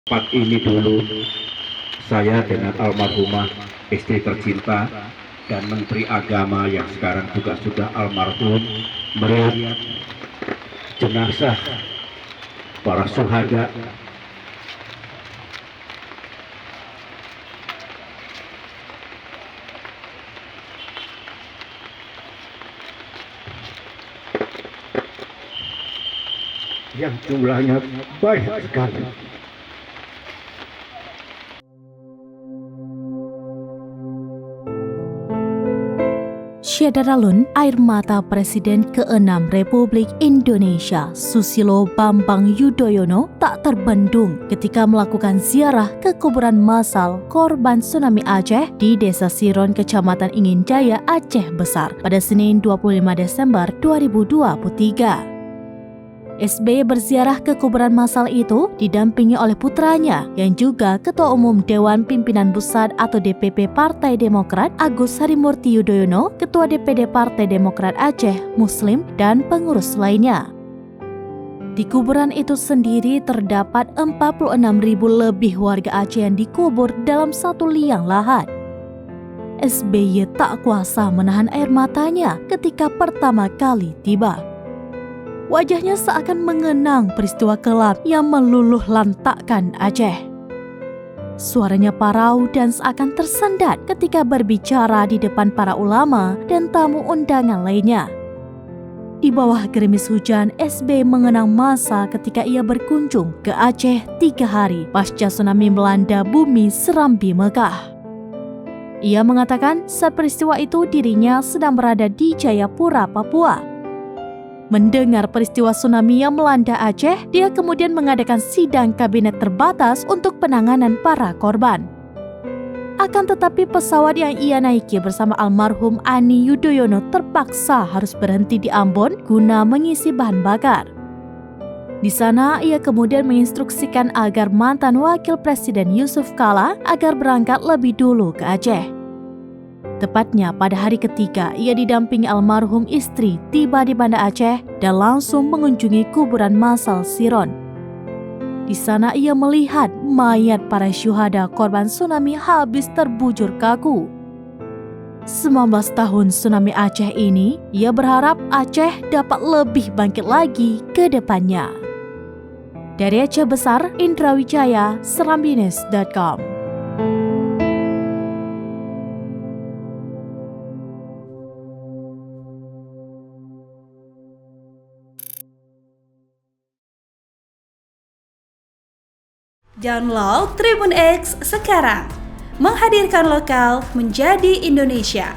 Tempat ini dulu saya dengan almarhumah istri tercinta dan Menteri Agama yang sekarang juga sudah almarhum melihat jenazah para syuhada yang jumlahnya banyak sekali. Syederalun air mata Presiden ke-6 Republik Indonesia Susilo Bambang Yudhoyono tak terbendung ketika melakukan ziarah ke kuburan massal korban tsunami Aceh di Desa Siron, Kecamatan Inginjaya, Aceh Besar pada Senin 25 Desember 2023. SBY berziarah ke kuburan massal itu didampingi oleh putranya yang juga Ketua Umum Dewan Pimpinan Pusat atau DPP Partai Demokrat Agus Harimurti Yudhoyono, Ketua DPD Partai Demokrat Aceh Muslim, dan pengurus lainnya. Di kuburan itu sendiri terdapat 46.000 lebih warga Aceh yang dikubur dalam satu liang lahat. SBY tak kuasa menahan air matanya ketika pertama kali tiba. Wajahnya seakan mengenang peristiwa kelam yang meluluh lantakkan Aceh. Suaranya parau dan seakan tersendat ketika berbicara di depan para ulama dan tamu undangan lainnya. Di bawah gerimis hujan, SBY mengenang masa ketika ia berkunjung ke Aceh 3 hari pasca tsunami melanda bumi Serambi Mekah. Ia mengatakan saat peristiwa itu dirinya sedang berada di Jayapura, Papua. Mendengar peristiwa tsunami yang melanda Aceh, dia kemudian mengadakan sidang kabinet terbatas untuk penanganan para korban. Akan tetapi pesawat yang ia naiki bersama almarhum Ani Yudhoyono terpaksa harus berhenti di Ambon guna mengisi bahan bakar. Di sana, ia kemudian menginstruksikan agar mantan Wakil Presiden Yusuf Kala agar berangkat lebih dulu ke Aceh. Tepatnya pada hari ketiga, ia didampingi almarhum istri tiba di Banda Aceh dan langsung mengunjungi kuburan massal Siron. Di sana ia melihat mayat para syuhada korban tsunami habis terbujur kaku. 19 tahun tsunami Aceh ini, ia berharap Aceh dapat lebih bangkit lagi ke depannya. Dari Aceh Besar, Indra Wijaya, Serambinews.com. Download Tribun X sekarang, menghadirkan lokal menjadi Indonesia.